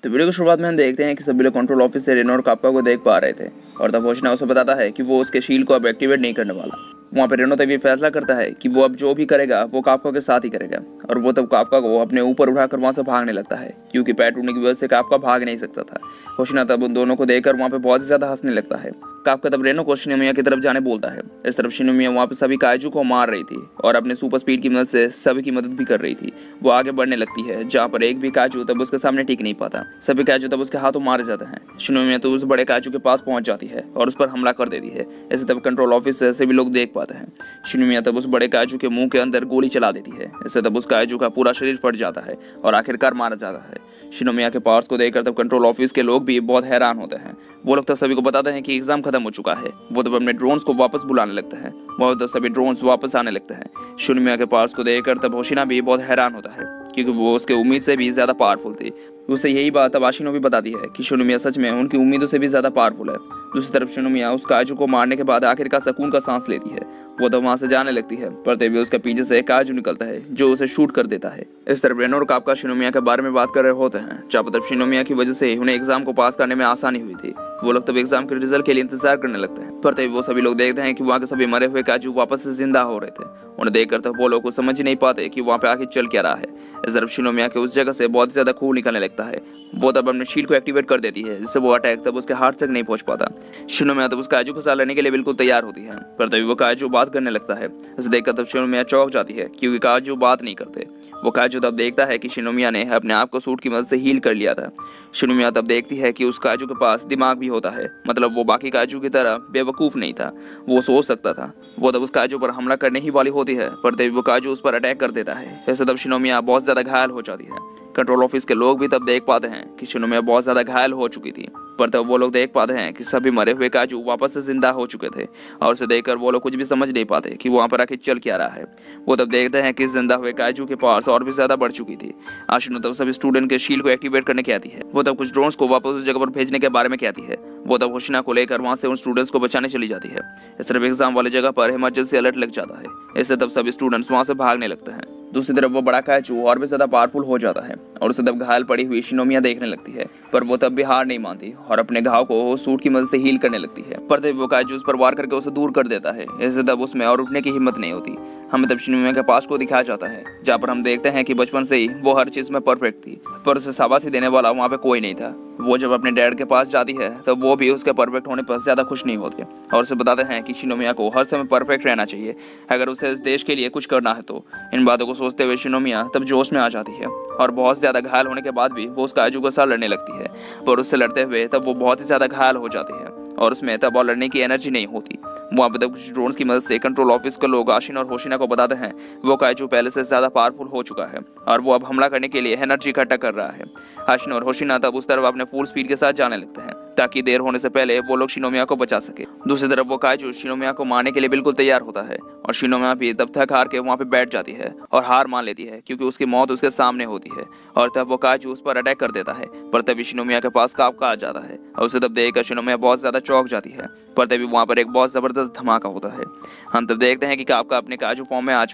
तो वीडियो की शुरुआत में हम देखते हैं कि सभी लोग कंट्रोल ऑफिस से रेनो और कापका को देख पा रहे थे और तब होशिना उसे बताता है कि वो उसके शील्ड को अब एक्टिवेट नहीं करने वाला। वहाँ पे रेनो तब ये फैसला करता है कि वो अब जो भी करेगा वो कापका के साथ ही करेगा और वो तब कापका को अपने ऊपर उठाकर वहाँ से भागने लगता है क्योंकि पैर टूटने की वजह से कापका भाग नहीं सकता था। होशिना तब उन दोनों को देखकर वहाँ पे बहुत ज्यादा हंसने लगता है। कापका तब रेनो को शिनोमिया की तरफ जाने बोलता है। इस तरफ शिनोमिया वहाँ पे सभी काइजू को मार रही थी और अपने सुपर स्पीड की मदद से सभी की मदद भी कर रही थी। वो आगे बढ़ने लगती है जहाँ पर एक भी काइजू तब उसके सामने टिक नहीं पाता। सभी काइजू तब उसके हाथों मारे जाते हैं। शिनोमिया तो उस बड़े काइजू के पास पहुंच जाती है और उस पर हमला कर देती है। ऐसे तब कंट्रोल ऑफिस से सभी लोग देख पाते हैं। शिनोमिया तब उस बड़े काइजू के मुंह के अंदर गोली चला देती है। इससे तब उस काइजू का पूरा शरीर फट जाता है और आखिरकार मारा जाता है। शिनोमिया के पावर्स को देखकर तब कंट्रोल ऑफिस के लोग भी बहुत हैरान होते हैं। वो लोग तब सभी को बताते हैं कि एग्जाम खत्म हो चुका है। वो तब अपने ड्रोन्स को वापस बुलाने लगते हैं। वो तब सभी ड्रोन्स वापस आने लगते हैं। शिनोमिया के पावर्स को देखकर तब होशिना भी बहुत हैरान होता है क्योंकि वो उसके उम्मीद से भी ज्यादा पावरफुल थी। उसे यही बात अब आशिनो भी बताती है कि शिनोमिया सच में उनकी उम्मीदों से भी ज्यादा पावरफुल है। दूसरी तरफ शिनोमिया उस काजू को मारने के बाद आखिरकार सुकून का सांस लेती है। वो तो वहां से जाने लगती है पर तभी उसके पीछे से एक काजू निकलता है जो उसे शूट कर देता है। इस तरफ रेनो और कापका शिनोमिया के बारे में बात कर रहे होते हैं जहाँ तब शिनोमिया की वजह से उन्हें एग्जाम को पास करने में आसानी हुई थी। वो लोग तब एग्जाम के रिजल्ट के लिए इंतजार करने लगते हैं पर तभी वो सभी लोग देखते हैं कि वहाँ के सभी मरे हुए काजू वापस से जिंदा हो रहे थे। उन्हें देखकर तब वो लोग को समझ ही नहीं पाते कि वहाँ पे आखिर चल क्या रहा है। इस तरफ शिनोमिया के उस जगह से बहुत ज्यादा खून निकलने लगता है। वो तब अपने शील्ड को एक्टिवेट कर देती है जिससे वो अटैक तब उसके हार्ट तक नहीं पहुंच पाता। शिनोमिया तब उस काजू के साथ लड़ने के लिए बिल्कुल तैयार होती है पर तभी वो काजू बात करने लगता है। इसे देखकर तब शिनोमिया चौंक जाती है क्योंकि काजू बात नहीं करते। वो काजू तब देखता है कि शिनोमिया ने अपने आप को सूट की मदद से हील कर लिया था। शिनोमिया तब देखती है कि उस काजू के पास दिमाग भी होता है, मतलब वो बाकी काजू की तरह बेवकूफ नहीं था, वो सोच सकता था। वो तब उस काजू पर हमला करने ही वाली होती है पर तभी वो काजू उस पर अटैक कर देता है। ऐसे तब शिनोमिया बहुत ज्यादा घायल हो जाती है। कंट्रोल ऑफिस के लोग भी तब देख पाते हैं कि शिनोमिया बहुत ज्यादा घायल हो चुकी थी पर तब वो लोग देख पाते हैं कि सभी मरे हुए काजू वापस से जिंदा हो चुके थे और उसे देखकर वो लोग कुछ भी समझ नहीं पाते कि वहाँ पर आखिर चल क्या रहा है। वो तब देखते हैं कि जिंदा हुए काजू के पास और भी ज्यादा बढ़ चुकी थी। आशिनो तब सभी स्टूडेंट के शील्ड को एक्टिवेट करने कहती है। वो तब कुछ ड्रोन्स को वापस उस जगह पर भेजने के बारे में कहती है। वो तब होशिना को लेकर वहाँ से उन स्टूडेंट्स को बचाने चली जाती है। इस तरफ एग्जाम वाली जगह पर इमरजेंसी अलर्ट लग जाता है। इससे तब सभी स्टूडेंट्स वहाँ से भागने लगते हैं। दूसरी तरफ वो बड़ा काजू और भी ज्यादा पावरफुल हो जाता है और उसे तब घायल पड़ी हुई शिनोमिया देखने लगती है पर वो तब भी हार नहीं मानती और अपने घाव को सूट की मदद से हील करने लगती है पर तब वो काजू उस पर वार करके उसे दूर कर देता है। इससे तब उसमें और उठने की हिम्मत नहीं होती। हमें तब शिनोमिया के पास को दिखाया जाता है जहाँ पर हम देखते हैं कि बचपन से ही वो हर चीज में परफेक्ट थी पर उसे शाबाशी देने वाला वहाँ पे कोई नहीं था। वो जब अपने डैड के पास जाती है तब वो भी उसके परफेक्ट होने पर ज्यादा खुश नहीं होते और उसे बताते हैं कि शिनोमिया को हर समय परफेक्ट रहना चाहिए अगर उसे इस देश के लिए कुछ करना है तो। इन बातों को सोचते हुए शिनोमिया तब जोश में आ जाती है और बहुत ज्यादा घायल होने के बाद भी वो उस काजू के साथ लड़ने लगती है पर उससे लड़ते हुए तब वो बहुत ही ज्यादा घायल हो जाती है और उसमें तब और लड़ने की एनर्जी नहीं होती। वहाँ पर तब कुछ ड्रोन्स की मदद से कंट्रोल ऑफिस के लोग आशिन और होशिना को बताते हैं वो काजू पहले से ज्यादा पावरफुल हो चुका है और वो अब हमला करने के लिए एनर्जी इकट्ठा कर रहा है। आशिन और होशिना तब उस तरफ अपने फुल स्पीड के साथ जाने लगते हैं ताकि देर होने से पहले वो लोग शिनोमिया को बचा सके। दूसरी तरफ वो काजू शिनोमिया को मारने के लिए बिल्कुल तैयार होता है और शिनोमिया भी तब थक हार के वहाँ पे बैठ जाती है और हार मान लेती है क्योंकि उसकी मौत उसके सामने होती है और तब वो काजू उस पर अटैक कर देता है पर तभी शिनोमिया के पास कापका आ जाता है और उसे तब देखकर शिनोमिया बहुत ज्यादा चौंक जाती है पर तभी वहाँ पर एक बहुत जबरदस्त धमाका होता है। हम तब देखते हैं कि कापका अपने काजू फॉर्म में आ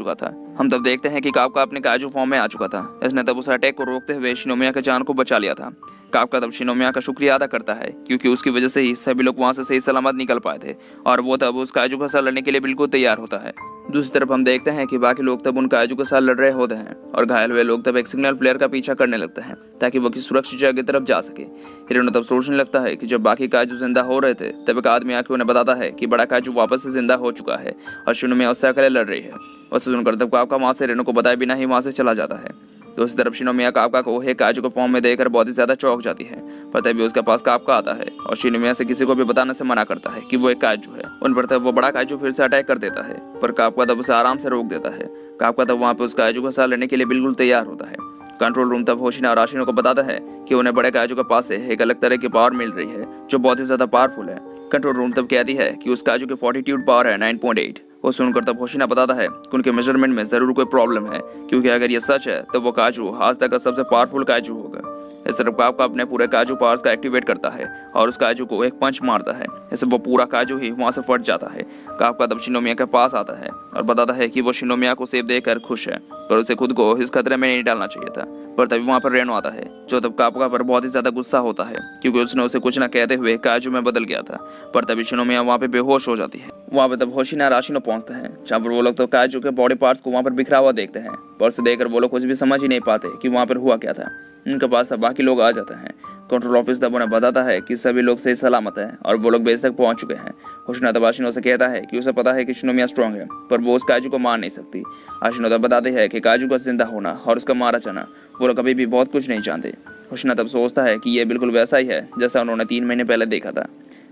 चुका था। इसने तब उस अटैक को रोकते हुए शिनोमिया के जान को बचा लिया था। कापका तब शिनोमिया का शुक्रिया अदा करता है क्योंकि उसकी वजह से ही सभी लोग वहां से सही सलामत निकल पाए थे और वो तब उस काजू के साथ लड़ने के लिए बिल्कुल तैयार होता है। दूसरी तरफ हम देखते हैं कि बाकी लोग तब उन काजू के साथ लड़ रहे होते हैं और घायल हुए लोग तब एक सिग्नल फ्लेयर का पीछा करने लगते हैं ताकि वो किसी सुरक्षित जगह की तरफ जा सके। हिरोनो तब सोचने लगता है कि जब बाकी काजू जिंदा हो रहे थे तब एक आदमी आके उन्हें बताता है कि बड़ा काजू वापस से जिंदा हो चुका है और शिनोमिया उससे अकेले लड़ रही है। उसे सुनकर तब कापका वहां से रेनो को बताए बिना ही वहां से चला जाता है। दूसरी तरफ शिनोमिया कापका को एक काजू के फॉर्म में देखकर बहुत ही ज्यादा चौंक जाती है पर तभी उसके पास कापका आता है और शिनोमिया से किसी को भी बताने से मना करता है कि वो एक काजू है। उन पर तब वो बड़ा काजू फिर से अटैक कर देता है पर कापका तब उसे आराम से रोक देता है। कापका तब वहाँ पे उस काजू के साथ लड़ने के लिए बिल्कुल तैयार होता है। कंट्रोल रूम तब होशिना और आशिनो को बताता है कि उन्हें बड़े काजू के पास से एक अलग तरह की पावर मिल रही है जो बहुत ही ज्यादा पावरफुल है। कंट्रोल रूम तब कहती है कि उस काजू की फॉर्टिट्यूड पावर है 9.8। वो सुनकर तब होशिना बताता है कि उनके मेजरमेंट में जरूर कोई प्रॉब्लम है क्योंकि अगर ये सच है तो वो काजू आज तक का सबसे पावरफुल काजू होगा। इस तरफ कापका अपने पूरे काजू पावर्स का एक्टिवेट करता है और उस काजू को एक पंच मारता है। इससे वो पूरा काजू ही वहां से फट जाता है। कापका तब शिनोमिया के पास आता है और बताता है कि वो शिनोमिया को सेब देकर खुश है पर उसे खुद को इस खतरे में नहीं डालना चाहिए था। पर तभी वहाँ पर रेनो आता है, जो तब कापका पर बहुत ही ज्यादा गुस्सा होता है क्योंकि उसने उसे कुछ न कहते हुए काजू में बदल गया था। पर तभी शिनोमिया वहाँ पे बेहोश हो जाती है। वहाँ पे तब होशिना राशिनो पहुंचता है, जहाँ पर वो लोग तो काजू के बॉडी पार्ट्स को वहाँ पर बिखरा हुआ देखते हैं। पर उसे देखकर वो लोग कुछ भी समझ ही नहीं पाते कि वहाँ पर हुआ क्या था। उनके पास तब बाकी लोग आ जाते हैं। कंट्रोल ऑफिस तब उन्हें बताता है कि सभी लोग सही सलामत हैं और वो लोग बेस तक पहुंच चुके हैं। होशिना तब आशिनो से कहता है कि उसे पता है कि शिनोमिया स्ट्रांग है, पर वो उस काजू को मार नहीं सकती। आशिनो तब बताते हैं कि काजू का जिंदा होना और उसका मारा जाना, वो लोग कभी भी बहुत कुछ नहीं जानते। होशिना तब सोचता है कि ये बिल्कुल वैसा ही है जैसा उन्होंने 3 महीने पहले देखा था।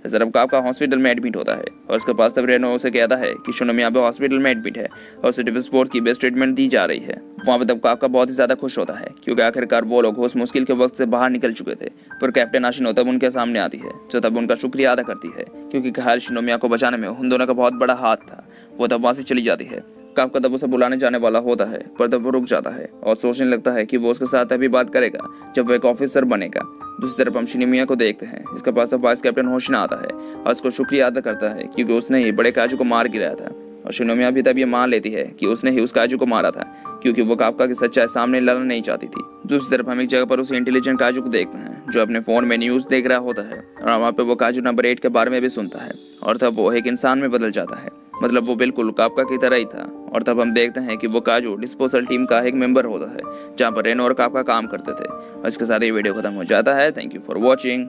इस तरफ कापका हॉस्पिटल में एडमिट होता है और उसके पास तब रेनो उसे कहता है कि शिनोमिया अब हॉस्पिटल में एडमिट है और उसे डिव स्पोर्ट्स की बेस्ट ट्रीटमेंट दी जा रही है। वहाँ पे तब कापका बहुत ही ज्यादा खुश होता है क्योंकि आखिरकार वो लोग उस मुश्किल के वक्त से बाहर निकल चुके थे। पर कैप्टन आशिनो तब उनके सामने आती है, जो तब उनका शुक्रिया अदा करती है क्योंकि घायल शिनोमिया को बचाने में उन दोनों का बहुत बड़ा हाथ था। वो तब वहाँ से चली जाती है। कापका तब उसे बुलाने जाने वाला होता है, पर तब वो रुक जाता है और सोचने लगता है कि वो उसके साथ अभी बात करेगा जब वो एक ऑफिसर बनेगा। दूसरी तरफ हम शिनोमिया को देखते हैं, इसके पास वाइस कैप्टन होशिना आता है और उसको शुक्रिया अदा करता है क्योंकि उसने ही बड़े काजू को मार गिराया था। और शिनोमिया भी तब ये मान लेती है कि उसने ही उस काजू को मारा था क्योंकि वो कापका की सच्चाई सामने लाना नहीं चाहती थी। दूसरी तरफ हम एक जगह पर उस इंटेलिजेंट काजू को देखते हैं जो अपने फोन में न्यूज देख रहा होता है और वहाँ पे वो काजू नंबर 8 के बारे में भी सुनता है और तब वो एक इंसान में बदल जाता है। मतलब वो बिल्कुल कापका की तरह ही था। और तब हम देखते हैं कि वो काजू डिस्पोजल टीम का एक मेंबर होता है, जहाँ पर रेनो और कापका काम करते थे। और इसके साथ ये वीडियो खत्म हो जाता है। Thank you for watching.